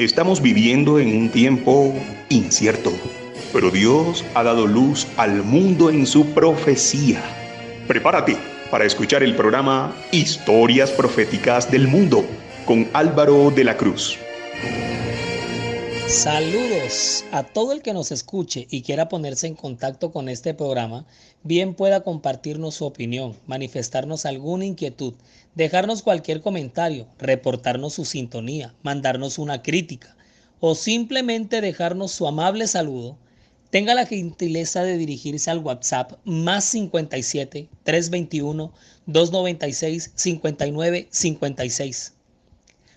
Estamos viviendo en un tiempo incierto, pero Dios ha dado luz al mundo en su profecía. Prepárate para escuchar el programa Historias Proféticas del Mundo con Álvaro de la Cruz. Saludos a todo el que nos escuche y quiera ponerse en contacto con este programa, bien pueda compartirnos su opinión, manifestarnos alguna inquietud, dejarnos cualquier comentario, reportarnos su sintonía, mandarnos una crítica o simplemente dejarnos su amable saludo. Tenga la gentileza de dirigirse al WhatsApp más 57 321 296 59 56.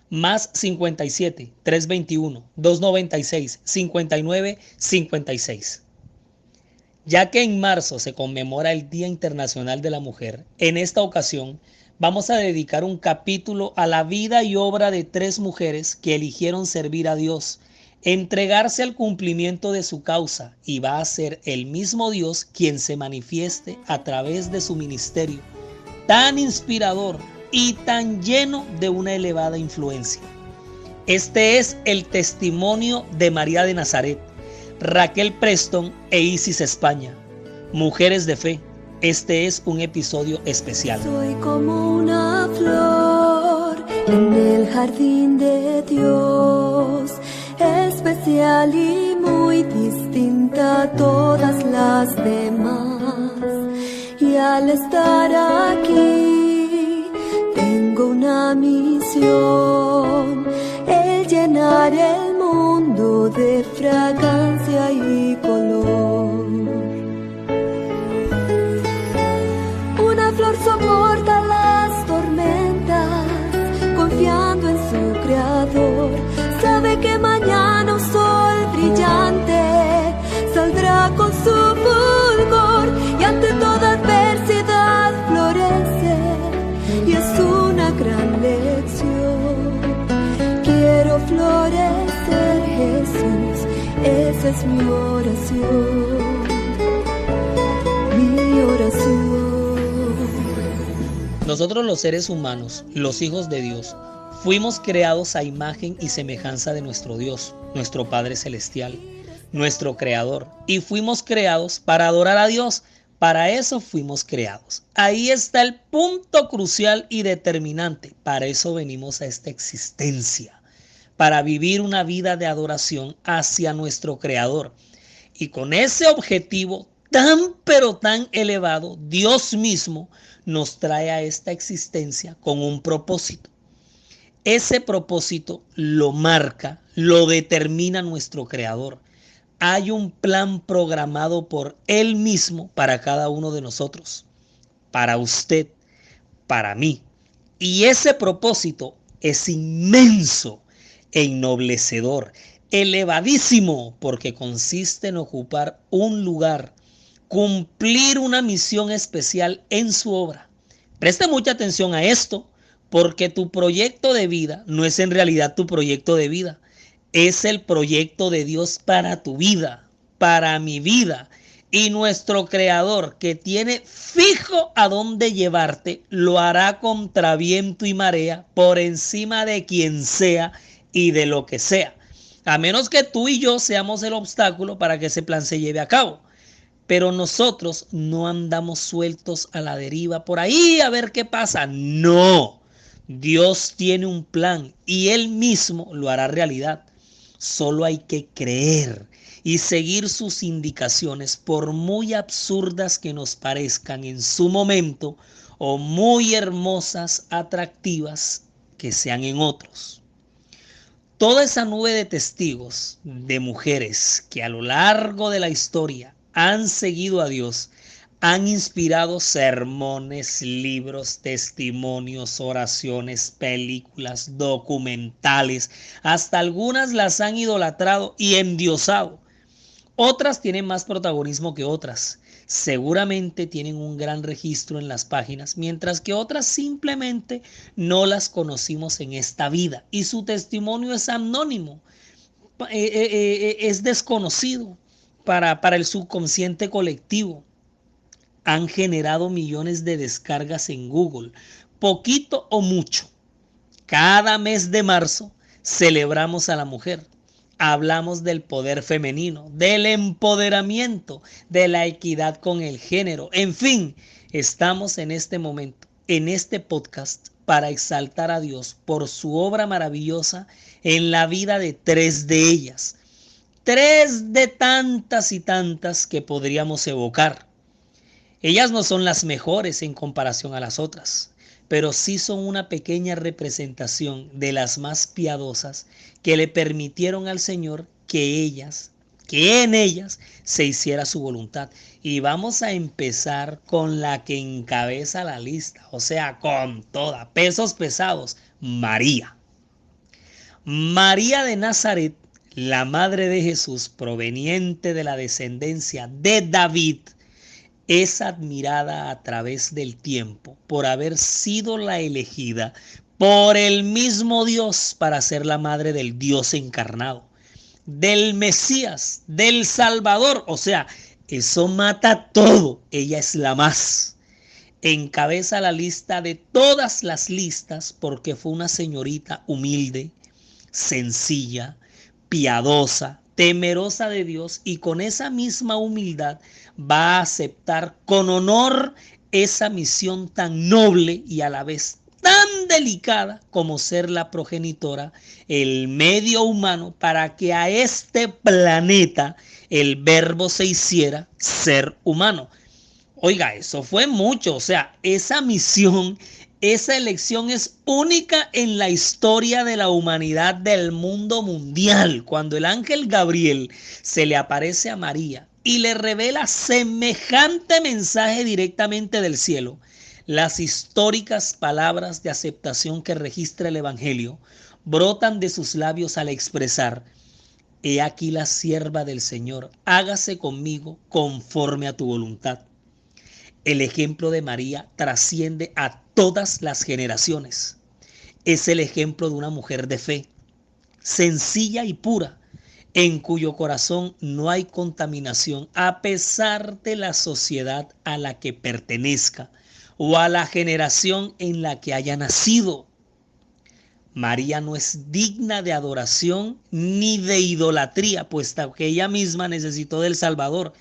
Más 57 321 296 59 56. Ya que en marzo se conmemora el Día Internacional de la Mujer, en esta ocasión vamos a dedicar un capítulo a la vida y obra de 3 mujeres que eligieron servir a Dios, entregarse al cumplimiento de su causa, y va a ser el mismo Dios quien se manifieste a través de su ministerio, tan inspirador y tan lleno de una elevada influencia. Este es el testimonio de María de Nazaret, Raquel Preston e Isis España, mujeres de fe. Este es un episodio especial. Soy como una flor en el jardín de Dios, especial y muy distinta a todas las demás. Y al estar aquí tengo una misión, el llenar el mundo de fragancia y color. Una flor soporta las tormentas, confiando en su creador. Sabe que mañana un sol brillante saldrá con su fulgor, y ante toda adversidad florece, y es una gran lección. Quiero florecer, Jesús, esa es mi oración, mi oración. Nosotros los seres humanos, los hijos de Dios, fuimos creados a imagen y semejanza de nuestro Dios, nuestro Padre Celestial, nuestro Creador, y fuimos creados para adorar a Dios. Para eso fuimos creados. Ahí está el punto crucial y determinante. Para eso venimos a esta existencia, para vivir una vida de adoración hacia nuestro Creador. Y con ese objetivo tan pero tan elevado, Dios mismo nos trae a esta existencia con un propósito. Ese propósito lo marca, lo determina nuestro Creador. Hay un plan programado por Él mismo para cada uno de nosotros, para usted, para mí. Y ese propósito es inmenso e ennoblecedor, elevadísimo, porque consiste en ocupar un lugar, cumplir una misión especial en su obra. Preste mucha atención a esto, porque tu proyecto de vida no es en realidad tu proyecto de vida. Es el proyecto de Dios para tu vida, para mi vida. Y nuestro Creador, que tiene fijo a dónde llevarte, lo hará contra viento y marea, por encima de quien sea y de lo que sea. A menos que tú y yo seamos el obstáculo para que ese plan se lleve a cabo. Pero nosotros no andamos sueltos a la deriva por ahí a ver qué pasa. No. Dios tiene un plan y Él mismo lo hará realidad. Solo hay que creer y seguir sus indicaciones, por muy absurdas que nos parezcan en su momento o muy hermosas, atractivas que sean en otros. Toda esa nube de testigos, de mujeres que a lo largo de la historia han seguido a Dios, han inspirado sermones, libros, testimonios, oraciones, películas, documentales. Hasta algunas las han idolatrado y endiosado. Otras tienen más protagonismo que otras. Seguramente tienen un gran registro en las páginas, mientras que otras simplemente no las conocimos en esta vida y su testimonio es anónimo, es desconocido para el subconsciente colectivo. Han generado millones de descargas en Google, poquito o mucho. Cada mes de marzo celebramos a la mujer. Hablamos del poder femenino, del empoderamiento, de la equidad con el género. En fin, estamos en este momento, en este podcast, para exaltar a Dios por su obra maravillosa en la vida de tres de ellas. Tres de tantas y tantas que podríamos evocar. Ellas no son las mejores en comparación a las otras, pero sí son una pequeña representación de las más piadosas que le permitieron al Señor que en ellas se hiciera su voluntad. Y vamos a empezar con la que encabeza la lista, o sea, con toda, pesos pesados, María. María de Nazaret, la madre de Jesús, proveniente de la descendencia de David, es admirada a través del tiempo por haber sido la elegida por el mismo Dios para ser la madre del Dios encarnado, del Mesías, del Salvador. O sea, eso mata todo. Ella es la más. Encabeza la lista de todas las listas porque fue una señorita humilde, sencilla, piadosa, temerosa de Dios, y con esa misma humildad va a aceptar con honor esa misión tan noble y a la vez tan delicada como ser la progenitora, el medio humano para que a este planeta el verbo se hiciera ser humano. Oiga, eso fue mucho, o sea, esa misión, esa elección es única en la historia de la humanidad, del mundo mundial. Cuando el ángel Gabriel se le aparece a María y le revela semejante mensaje directamente del cielo, las históricas palabras de aceptación que registra el Evangelio brotan de sus labios al expresar: He aquí la sierva del Señor, hágase conmigo conforme a tu voluntad. El ejemplo de María trasciende a todas las generaciones. Es el ejemplo de una mujer de fe, sencilla y pura, en cuyo corazón no hay contaminación a pesar de la sociedad a la que pertenezca o a la generación en la que haya nacido. María no es digna de adoración ni de idolatría, puesto que ella misma necesitó del Salvador,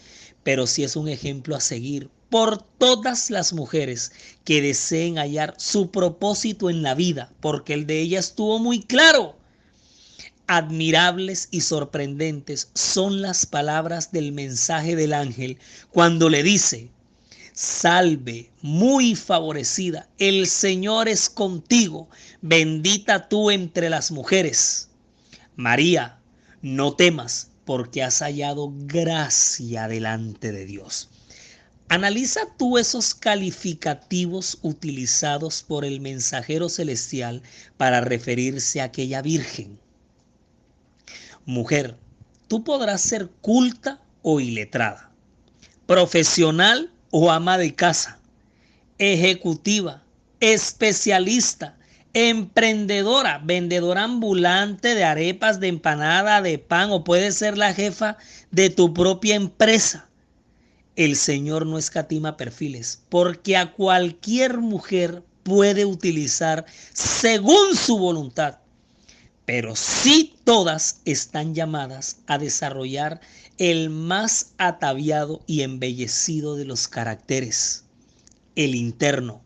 pero sí es un ejemplo a seguir por todas las mujeres que deseen hallar su propósito en la vida, porque el de ella estuvo muy claro. Admirables y sorprendentes son las palabras del mensaje del ángel cuando le dice: Salve, muy favorecida, el Señor es contigo, bendita tú entre las mujeres. María, no temas, porque has hallado gracia delante de Dios. Analiza tú esos calificativos utilizados por el mensajero celestial para referirse a aquella virgen. Mujer, tú podrás ser culta o iletrada, profesional o ama de casa, ejecutiva, especialista, emprendedora, vendedora ambulante de arepas, de empanada, de pan, o puedes ser la jefa de tu propia empresa. El Señor no escatima perfiles, porque a cualquier mujer puede utilizar según su voluntad, pero sí todas están llamadas a desarrollar el más ataviado y embellecido de los caracteres, el interno,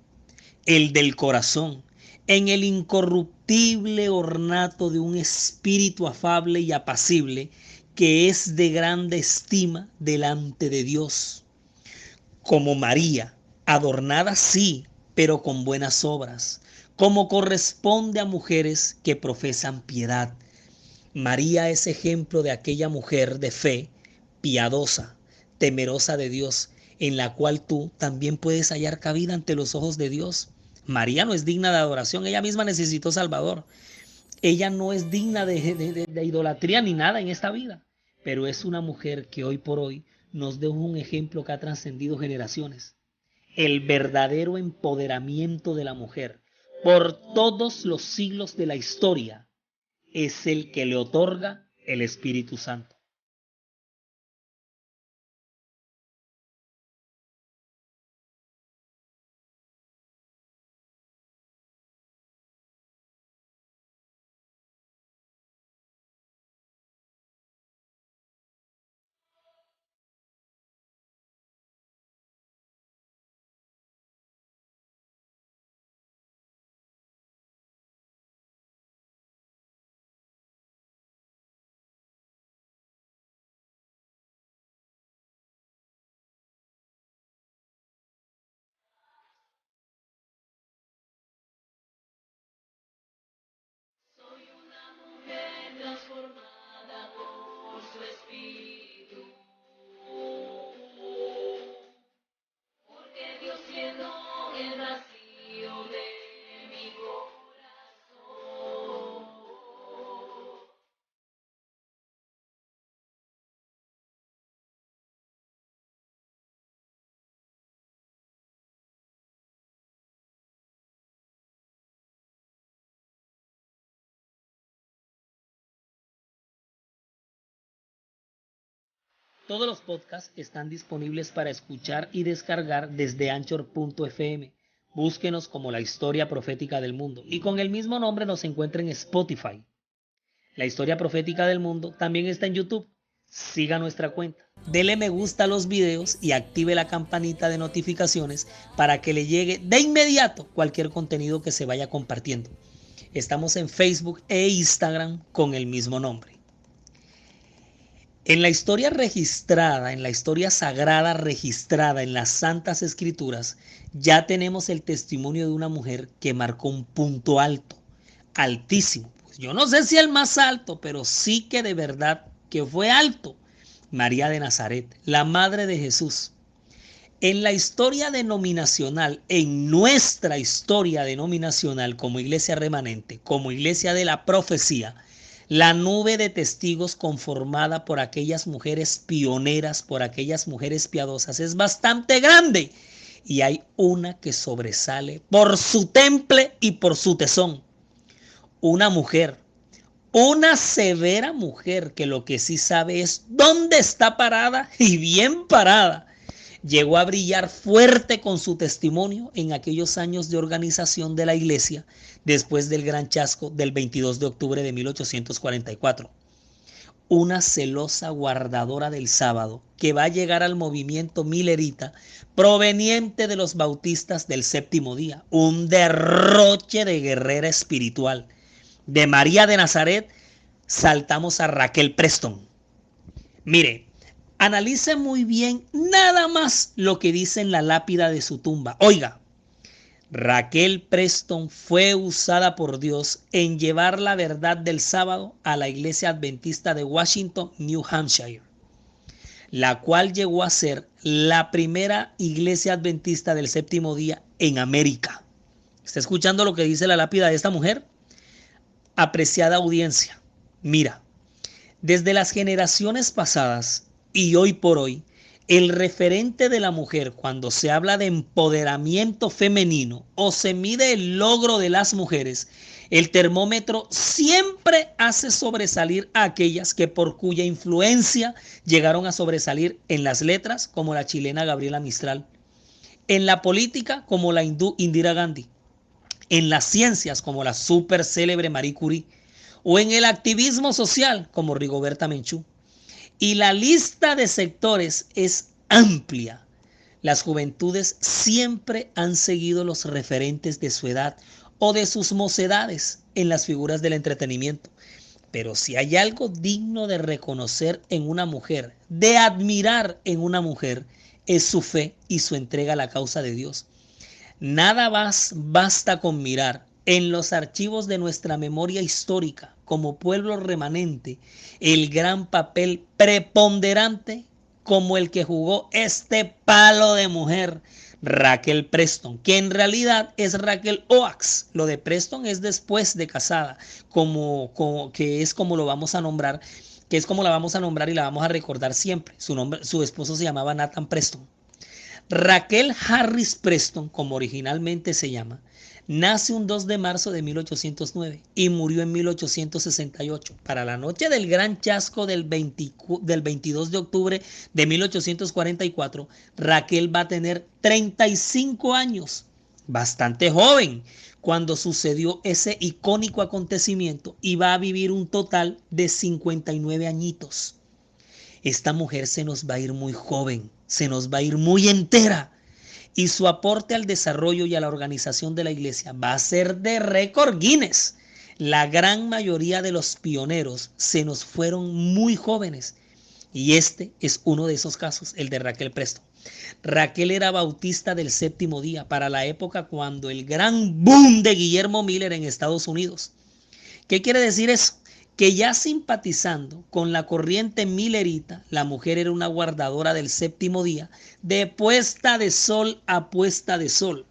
el del corazón, en el incorruptible ornato de un espíritu afable y apacible que es de grande estima delante de Dios. Como María, adornada sí, pero con buenas obras, como corresponde a mujeres que profesan piedad. María es ejemplo de aquella mujer de fe, piadosa, temerosa de Dios, en la cual tú también puedes hallar cabida ante los ojos de Dios. María no es digna de adoración, ella misma necesitó Salvador. Ella no es digna de idolatría ni nada en esta vida, pero es una mujer que hoy por hoy nos deja un ejemplo que ha trascendido generaciones. El verdadero empoderamiento de la mujer por todos los siglos de la historia es el que le otorga el Espíritu Santo. Todos los podcasts están disponibles para escuchar y descargar desde Anchor.fm. Búsquenos como La Historia Profética del Mundo y con el mismo nombre nos encuentra en Spotify. La Historia Profética del Mundo también está en YouTube. Siga nuestra cuenta. Dele me gusta a los videos y active la campanita de notificaciones para que le llegue de inmediato cualquier contenido que se vaya compartiendo. Estamos en Facebook e Instagram con el mismo nombre. En la historia registrada, en la historia sagrada registrada en las Santas Escrituras, ya tenemos el testimonio de una mujer que marcó un punto alto, altísimo. Pues yo no sé si el más alto, pero sí que de verdad que fue alto. María de Nazaret, la madre de Jesús. En la historia denominacional, en nuestra historia denominacional como iglesia remanente, como iglesia de la profecía, la nube de testigos conformada por aquellas mujeres pioneras, por aquellas mujeres piadosas, es bastante grande. Y hay una que sobresale por su temple y por su tesón. Una mujer, una severa mujer que lo que sí sabe es dónde está parada y bien parada. Llegó a brillar fuerte con su testimonio en aquellos años de organización de la iglesia después del gran chasco del 22 de octubre de 1844. Una celosa guardadora del sábado que va a llegar al movimiento milerita proveniente de los bautistas del séptimo día. Un derroche de guerrera espiritual. De María de Nazaret saltamos a Raquel Preston. Mire, analice muy bien nada más lo que dice en la lápida de su tumba. Oiga, Raquel Preston fue usada por Dios en llevar la verdad del sábado a la iglesia adventista de Washington, New Hampshire, la cual llegó a ser la primera iglesia adventista del séptimo día en América. ¿Está escuchando lo que dice la lápida de esta mujer? Apreciada audiencia, mira, desde las generaciones pasadas y hoy por hoy, el referente de la mujer cuando se habla de empoderamiento femenino o se mide el logro de las mujeres, el termómetro siempre hace sobresalir a aquellas que por cuya influencia llegaron a sobresalir en las letras como la chilena Gabriela Mistral, en la política como la hindú Indira Gandhi, en las ciencias como la súper célebre Marie Curie o en el activismo social como Rigoberta Menchú. Y la lista de sectores es amplia. Las juventudes siempre han seguido los referentes de su edad o de sus mocedades en las figuras del entretenimiento. Pero si hay algo digno de reconocer en una mujer, de admirar en una mujer, es su fe y su entrega a la causa de Dios. Nada más basta con mirar en los archivos de nuestra memoria histórica como pueblo remanente el gran papel preponderante como el que jugó este palo de mujer, Raquel Preston, que en realidad es Raquel Oaks. Lo de Preston es después de casada, que es como lo vamos a nombrar, que es como la vamos a nombrar y la vamos a recordar siempre. Su esposo se llamaba Nathan Preston. Raquel Harris Preston, como originalmente se llama, nace un 2 de marzo de 1809 y murió en 1868. Para la noche del gran chasco del 22 de octubre de 1844, Raquel va a tener 35 años, bastante joven, cuando sucedió ese icónico acontecimiento y va a vivir un total de 59 añitos. Esta mujer se nos va a ir muy joven, se nos va a ir muy entera. Y su aporte al desarrollo y a la organización de la iglesia va a ser de récord Guinness. La gran mayoría de los pioneros se nos fueron muy jóvenes. Y este es uno de esos casos, el de Raquel Preston. Raquel era bautista del séptimo día para la época cuando el gran boom de Guillermo Miller en Estados Unidos. ¿Qué quiere decir eso? Que ya simpatizando con la corriente millerita, la mujer era una guardadora del séptimo día, de puesta de sol a puesta de sol.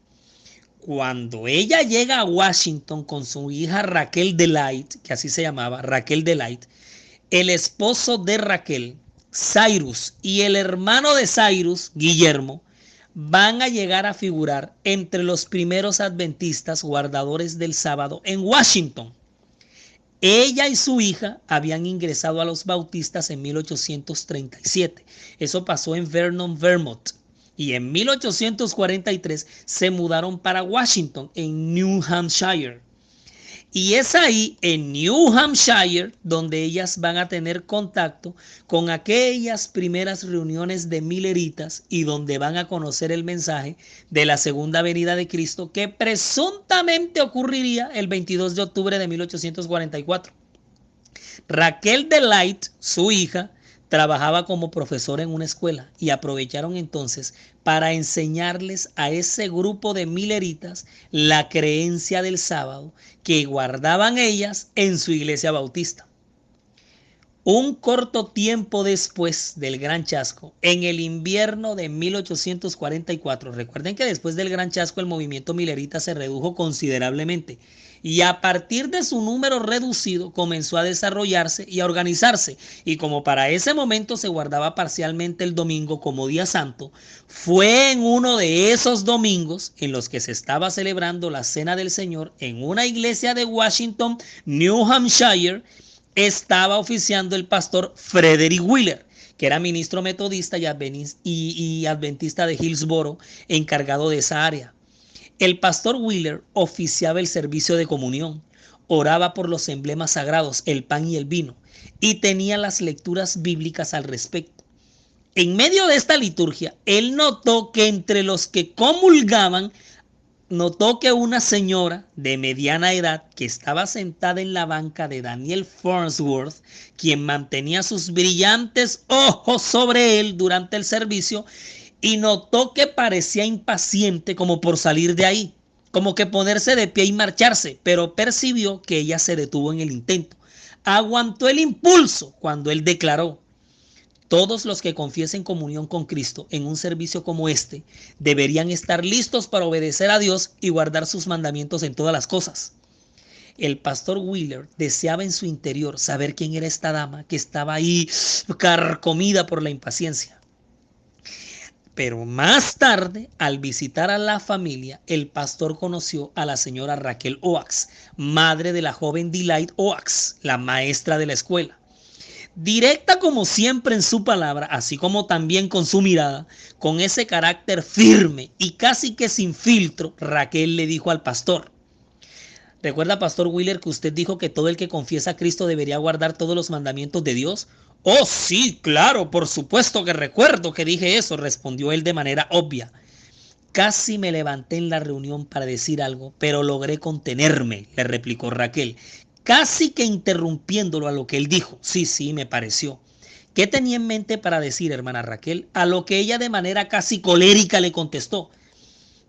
Cuando ella llega a Washington con su hija Raquel Delight, que así se llamaba, Raquel Delight, el esposo de Raquel, Cyrus, y el hermano de Cyrus, Guillermo, van a llegar a figurar entre los primeros adventistas guardadores del sábado en Washington. Ella y su hija habían ingresado a los bautistas en 1837. Eso pasó en Vernon, Vermont. Y en 1843 se mudaron para Washington, en New Hampshire. Y es ahí, en New Hampshire, donde ellas van a tener contacto con aquellas primeras reuniones de mileritas y donde van a conocer el mensaje de la segunda venida de Cristo, que presuntamente ocurriría el 22 de octubre de 1844. Raquel Delight, su hija, trabajaba como profesora en una escuela y aprovecharon entonces para enseñarles a ese grupo de mileritas la creencia del sábado que guardaban ellas en su iglesia bautista. Un corto tiempo después del Gran Chasco, en el invierno de 1844, recuerden que después del Gran Chasco el movimiento milerita se redujo considerablemente y a partir de su número reducido comenzó a desarrollarse y a organizarse, y como para ese momento se guardaba parcialmente el domingo como día santo, fue en uno de esos domingos en los que se estaba celebrando la Cena del Señor en una iglesia de Washington, New Hampshire. Estaba oficiando el pastor Frederick Wheeler, que era ministro metodista y adventista de Hillsboro, encargado de esa área. El pastor Wheeler oficiaba el servicio de comunión, oraba por los emblemas sagrados, el pan y el vino, y tenía las lecturas bíblicas al respecto. En medio de esta liturgia, él notó que entre los que comulgaban, notó que una señora de mediana edad que estaba sentada en la banca de Daniel Farnsworth, quien mantenía sus brillantes ojos sobre él durante el servicio, y notó que parecía impaciente como por salir de ahí, como que ponerse de pie y marcharse, pero percibió que ella se detuvo en el intento. Aguantó el impulso cuando él declaró: todos los que confiesen comunión con Cristo en un servicio como este deberían estar listos para obedecer a Dios y guardar sus mandamientos en todas las cosas. El pastor Wheeler deseaba en su interior saber quién era esta dama que estaba ahí carcomida por la impaciencia. Pero más tarde, al visitar a la familia, el pastor conoció a la señora Raquel Oaks, madre de la joven Delight Oaks, la maestra de la escuela. Directa como siempre en su palabra, así como también con su mirada, con ese carácter firme y casi que sin filtro, Raquel le dijo al pastor: ¿recuerda, pastor Wheeler, que usted dijo que todo el que confiesa a Cristo debería guardar todos los mandamientos de Dios? Oh, sí, claro, por supuesto que recuerdo que dije eso, respondió él de manera obvia. Casi me levanté en la reunión para decir algo, pero logré contenerme, le replicó Raquel, casi que interrumpiéndolo a lo que él dijo. Sí, me pareció. ¿Qué tenía en mente para decir, hermana Raquel? A lo que ella de manera casi colérica le contestó: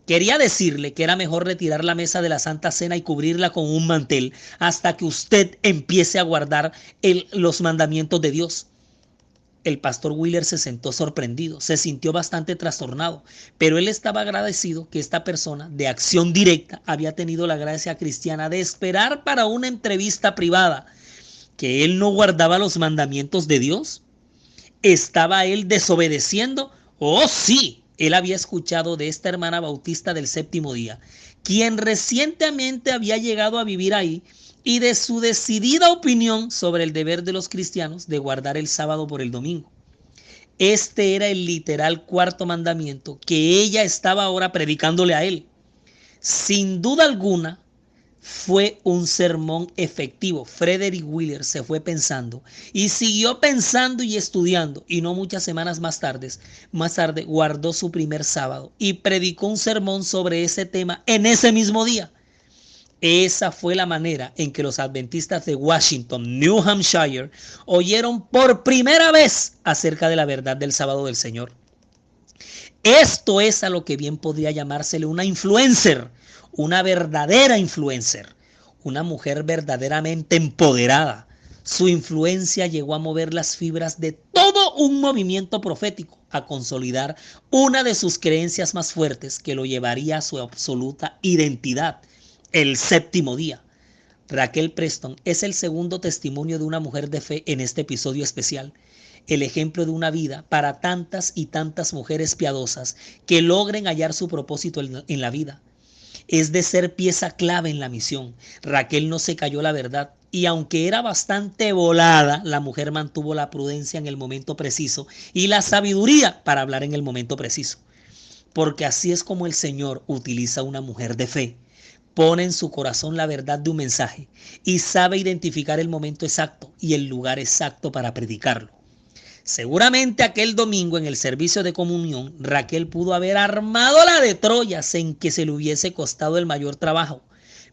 quería decirle que era mejor retirar la mesa de la Santa Cena y cubrirla con un mantel hasta que usted empiece a guardar los mandamientos de Dios. El pastor Wheeler se sentó sorprendido, se sintió bastante trastornado, pero él estaba agradecido que esta persona de acción directa había tenido la gracia cristiana de esperar para una entrevista privada. ¿Que él no guardaba los mandamientos de Dios? ¿Estaba él desobedeciendo? Oh, sí. Él había escuchado de esta hermana bautista del Séptimo Día, quien recientemente había llegado a vivir ahí, y de su decidida opinión sobre el deber de los cristianos de guardar el sábado por el domingo. Este era el literal cuarto mandamiento que ella estaba ahora predicándole a él. Sin duda alguna, fue un sermón efectivo. Frederick Wheeler se fue pensando y siguió pensando y estudiando, y no muchas semanas más tarde guardó su primer sábado y predicó un sermón sobre ese tema en ese mismo día. Esa fue la manera en que los adventistas de Washington, New Hampshire, oyeron por primera vez acerca de la verdad del sábado del Señor. Esto es a lo que bien podría llamársele una influencer, una verdadera influencer, una mujer verdaderamente empoderada. Su influencia llegó a mover las fibras de todo un movimiento profético, a consolidar una de sus creencias más fuertes que lo llevaría a su absoluta identidad: el séptimo día. Raquel Preston es el segundo testimonio de una mujer de fe en este episodio especial, el ejemplo de una vida para tantas y tantas mujeres piadosas que logren hallar su propósito en la vida. es de ser pieza clave en la misión. Raquel no se cayó la verdad y aunque era bastante volada, la mujer mantuvo la prudencia en el momento preciso y la sabiduría para hablar en el momento preciso. Porque así es como el Señor utiliza a una mujer de fe. Pone en su corazón la verdad de un mensaje y sabe identificar el momento exacto y el lugar exacto para predicarlo. Seguramente aquel domingo en el servicio de comunión, Raquel pudo haber armado la de Troya sin que se le hubiese costado el mayor trabajo,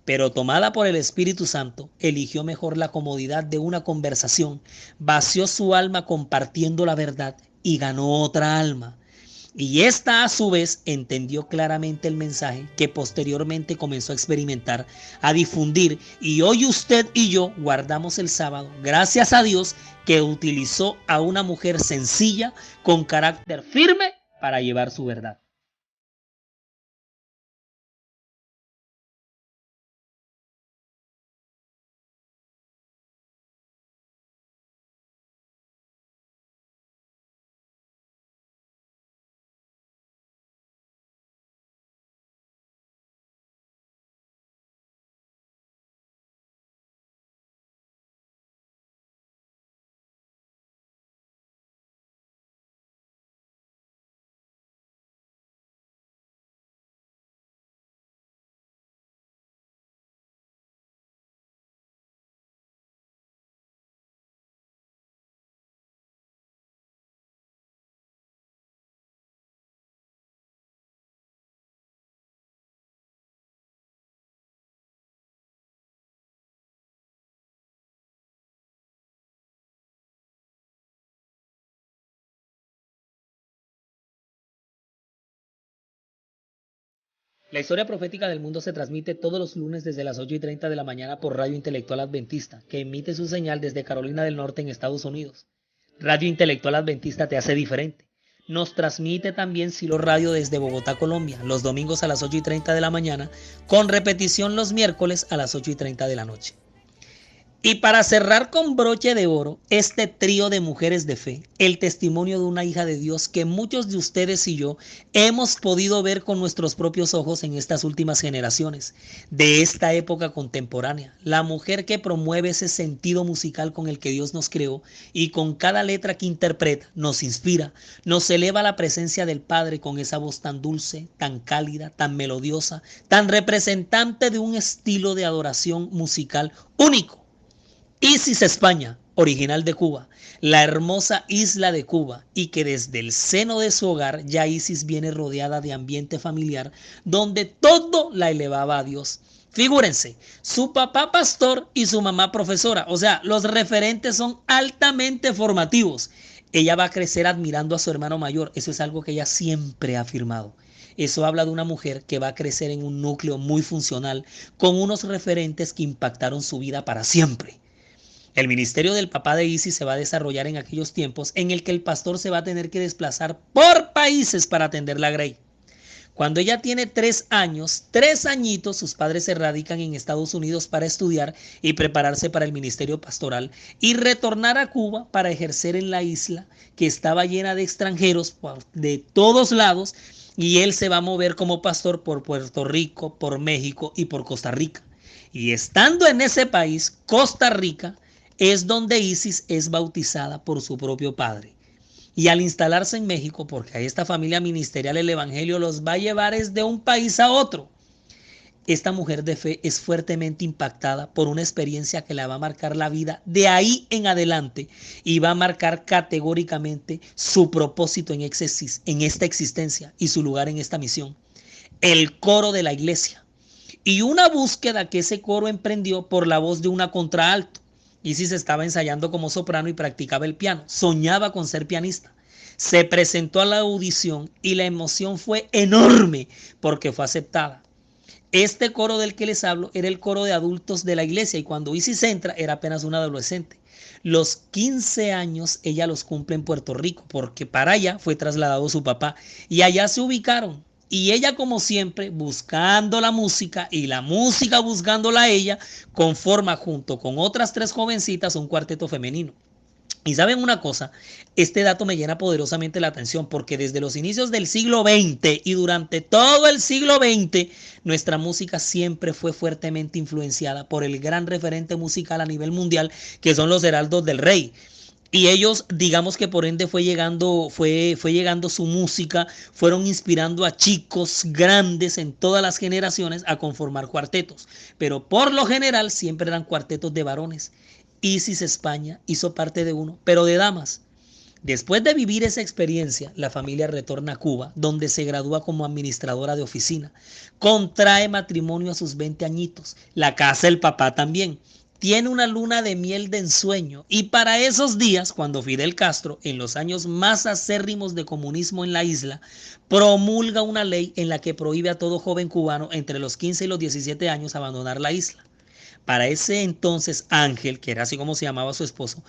pero tomada por el Espíritu Santo, eligió mejor la comodidad de una conversación, vació su alma compartiendo la verdad y ganó otra alma. Y esta a su vez entendió claramente el mensaje que posteriormente comenzó a experimentar, a difundir, y hoy usted y yo guardamos el sábado, gracias a Dios que utilizó a una mujer sencilla con carácter firme para llevar su verdad. La historia profética del mundo se transmite todos los lunes desde las 8:30 de la mañana por Radio Intelectual Adventista, que emite su señal desde Carolina del Norte en Estados Unidos. Radio Intelectual Adventista te hace diferente. Nos transmite también Silo Radio desde Bogotá, Colombia, los domingos a las 8:30 de la mañana, con repetición los miércoles a las 8:30 de la noche. Y para cerrar con broche de oro, este trío de mujeres de fe, el testimonio de una hija de Dios que muchos de ustedes y yo hemos podido ver con nuestros propios ojos en estas últimas generaciones, de esta época contemporánea, la mujer que promueve ese sentido musical con el que Dios nos creó y con cada letra que interpreta nos inspira, nos eleva a la presencia del Padre con esa voz tan dulce, tan cálida, tan melodiosa, tan representante de un estilo de adoración musical único. Isis España, original de Cuba, la hermosa isla de Cuba, y que desde el seno de su hogar ya Isis viene rodeada de ambiente familiar donde todo la elevaba a Dios. Figúrense, su papá pastor y su mamá profesora, o sea, los referentes son altamente formativos. Ella va a crecer admirando a su hermano mayor, eso es algo que ella siempre ha afirmado. Eso habla de una mujer que va a crecer en un núcleo muy funcional, con unos referentes que impactaron su vida para siempre. El ministerio del papá de Isis se va a desarrollar en aquellos tiempos en el que el pastor se va a tener que desplazar por países para atender la grey. Cuando ella tiene 3 años, 3 añitos, sus padres se radican en Estados Unidos para estudiar y prepararse para el ministerio pastoral y retornar a Cuba para ejercer en la isla que estaba llena de extranjeros de todos lados, y él se va a mover como pastor por Puerto Rico, por México y por Costa Rica. Y estando en ese país, Costa Rica, es donde Isis es bautizada por su propio padre. Y al instalarse en México, porque a esta familia ministerial el evangelio los va a llevar de un país a otro, esta mujer de fe es fuertemente impactada por una experiencia que la va a marcar la vida de ahí en adelante y va a marcar categóricamente su propósito en esta existencia y su lugar en esta misión. El coro de la iglesia y una búsqueda que ese coro emprendió por la voz de una contraalto. Isis estaba ensayando como soprano y practicaba el piano. Soñaba con ser pianista. Se presentó a la audición y la emoción fue enorme porque fue aceptada. Este coro del que les hablo era el coro de adultos de la iglesia y cuando Isis entra era apenas una adolescente. Los 15 años ella los cumple en Puerto Rico porque para allá fue trasladado su papá y allá se ubicaron. Y ella, como siempre, buscando la música y la música buscándola a ella, conforma junto con otras 3 jovencitas un cuarteto femenino. Y saben una cosa, este dato me llena poderosamente la atención porque desde los inicios del siglo XX y durante todo el siglo XX, nuestra música siempre fue fuertemente influenciada por el gran referente musical a nivel mundial que son los Heraldos del Rey. Y ellos, digamos que por ende fue llegando su música, fueron inspirando a chicos grandes en todas las generaciones a conformar cuartetos. Pero por lo general siempre eran cuartetos de varones. Isis España hizo parte de uno, pero de damas. Después de vivir esa experiencia, la familia retorna a Cuba, donde se gradúa como administradora de oficina. Contrae matrimonio a sus 20 añitos. La casa del papá también. Tiene una luna de miel de ensueño y para esos días, cuando Fidel Castro, en los años más acérrimos de comunismo en la isla, promulga una ley en la que prohíbe a todo joven cubano entre los 15 y los 17 años abandonar la isla. Para ese entonces Ángel, que era así como se llamaba su esposo,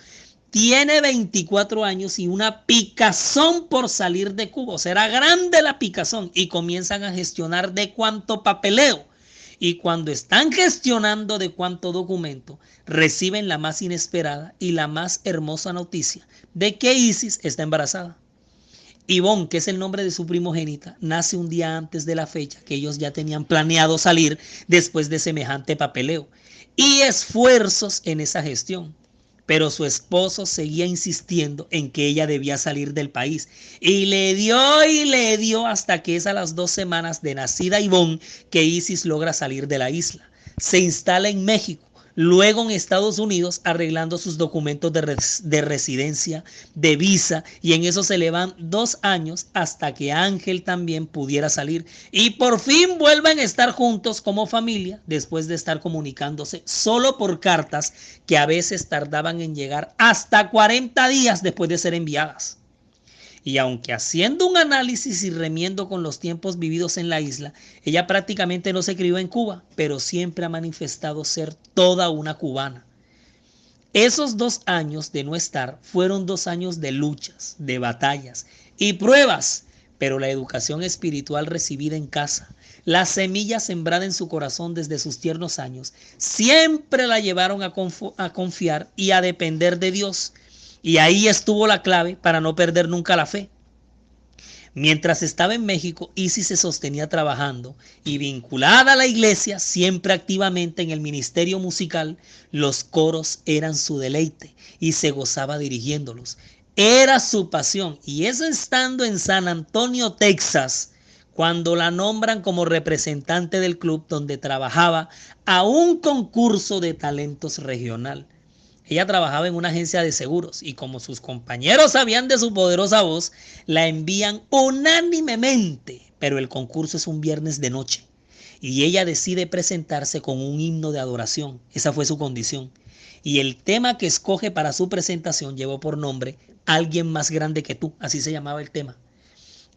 tiene 24 años y una picazón por salir de Cuba. O sea, era grande la picazón y comienzan a gestionar de cuánto papeleo. Y cuando están gestionando de cuánto documento, reciben la más inesperada y la más hermosa noticia de que Isis está embarazada. Ivonne, que es el nombre de su primogénita, nace un día antes de la fecha que ellos ya tenían planeado salir después de semejante papeleo y esfuerzos en esa gestión. Pero su esposo seguía insistiendo en que ella debía salir del país. Y le dio hasta que es a las 2 semanas de nacida Ivonne que Isis logra salir de la isla. Se instala en México, luego en Estados Unidos arreglando sus documentos de residencia, de visa, y en eso se le van 2 años hasta que Ángel también pudiera salir. Y por fin vuelven a estar juntos como familia después de estar comunicándose solo por cartas que a veces tardaban en llegar hasta 40 días después de ser enviadas. Y aunque haciendo un análisis y remiendo con los tiempos vividos en la isla, ella prácticamente no se crió en Cuba, pero siempre ha manifestado ser toda una cubana. Esos 2 años de no estar fueron 2 años de luchas, de batallas y pruebas, pero la educación espiritual recibida en casa, la semilla sembrada en su corazón desde sus tiernos años, siempre la llevaron a confiar y a depender de Dios. Y ahí estuvo la clave para no perder nunca la fe. Mientras estaba en México, Isis se sostenía trabajando y vinculada a la iglesia, siempre activamente en el ministerio musical, los coros eran su deleite y se gozaba dirigiéndolos. Era su pasión y eso estando en San Antonio, Texas, cuando la nombran como representante del club donde trabajaba a un concurso de talentos regional. Ella trabajaba en una agencia de seguros y como sus compañeros sabían de su poderosa voz, la envían unánimemente, pero el concurso es un viernes de noche y ella decide presentarse con un himno de adoración. Esa fue su condición. Y el tema que escoge para su presentación llevó por nombre Alguien más grande que tú, así se llamaba el tema.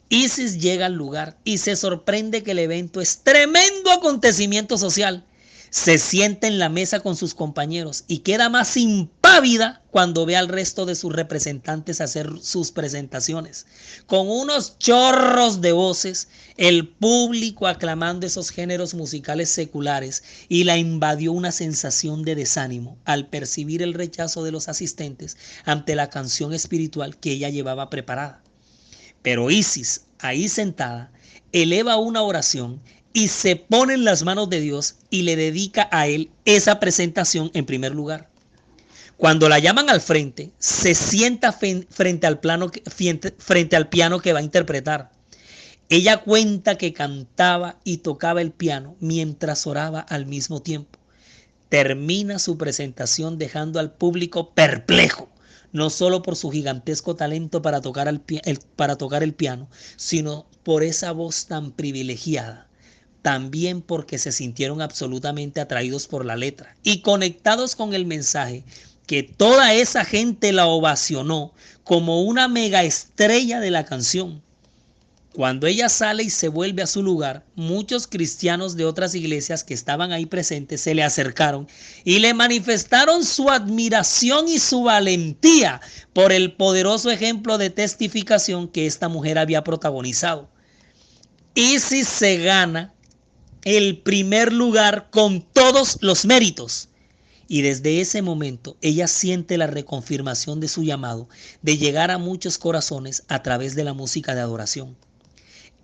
Isis llega al lugar y se sorprende que el evento es tremendo acontecimiento social. Se sienta en la mesa con sus compañeros y queda más impávida cuando ve al resto de sus representantes hacer sus presentaciones. Con unos chorros de voces, el público aclamando esos géneros musicales seculares, y la invadió una sensación de desánimo al percibir el rechazo de los asistentes ante la canción espiritual que ella llevaba preparada. Pero Isis, ahí sentada, eleva una oración y se pone en las manos de Dios y le dedica a él esa presentación en primer lugar. Cuando la llaman al frente, se sienta frente al piano que va a interpretar. Ella cuenta que cantaba y tocaba el piano mientras oraba al mismo tiempo. Termina su presentación dejando al público perplejo, no solo por su gigantesco talento para tocar el piano, sino por esa voz tan privilegiada. También porque se sintieron absolutamente atraídos por la letra y conectados con el mensaje, que toda esa gente la ovacionó como una mega estrella de la canción. Cuando ella sale y se vuelve a su lugar, muchos cristianos de otras iglesias que estaban ahí presentes se le acercaron y le manifestaron su admiración y su valentía por el poderoso ejemplo de testificación que esta mujer había protagonizado. Isis se gana el primer lugar con todos los méritos. Y desde ese momento ella siente la reconfirmación de su llamado de llegar a muchos corazones a través de la música de adoración.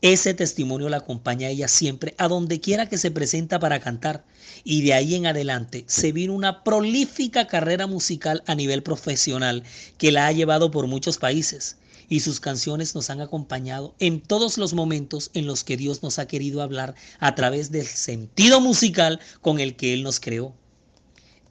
Ese testimonio la acompaña a ella siempre a donde quiera que se presenta para cantar, y de ahí en adelante se vino una prolífica carrera musical a nivel profesional que la ha llevado por muchos países, y sus canciones nos han acompañado en todos los momentos en los que Dios nos ha querido hablar a través del sentido musical con el que Él nos creó.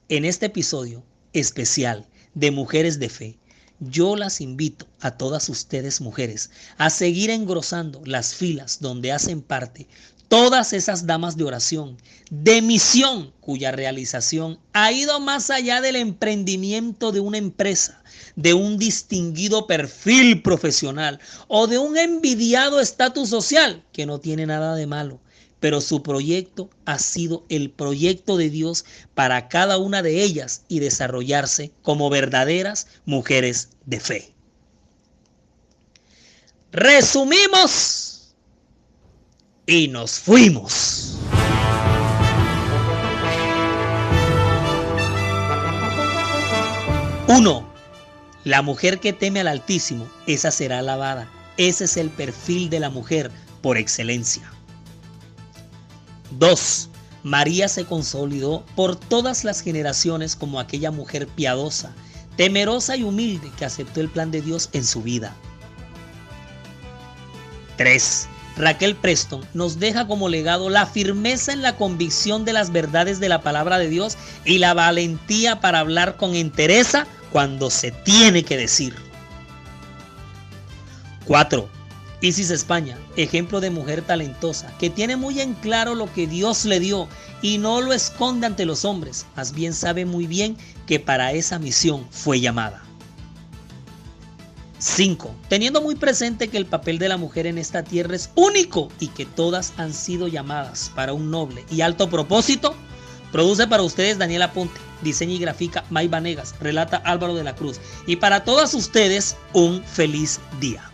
En este episodio especial de Mujeres de Fe, yo las invito a todas ustedes mujeres a seguir engrosando las filas donde hacen parte todas esas damas de oración, de misión, cuya realización ha ido más allá del emprendimiento de una empresa, de un distinguido perfil profesional o de un envidiado estatus social, que no tiene nada de malo. Pero su proyecto ha sido el proyecto de Dios para cada una de ellas y desarrollarse como verdaderas mujeres de fe. Resumimos y nos fuimos. 1. La mujer que teme al Altísimo, esa será alabada. Ese es el perfil de la mujer por excelencia. 2. María se consolidó por todas las generaciones como aquella mujer piadosa, temerosa y humilde que aceptó el plan de Dios en su vida. 3. Raquel Preston nos deja como legado la firmeza en la convicción de las verdades de la palabra de Dios y la valentía para hablar con entereza cuando se tiene que decir. 4. Isis España, ejemplo de mujer talentosa, que tiene muy en claro lo que Dios le dio y no lo esconde ante los hombres, más bien sabe muy bien que para esa misión fue llamada. 5. Teniendo muy presente que el papel de la mujer en esta tierra es único y que todas han sido llamadas para un noble y alto propósito, produce para ustedes Daniel Aponte, diseña y grafica May Vanegas, relata Álvaro de la Cruz, y para todas ustedes un feliz día.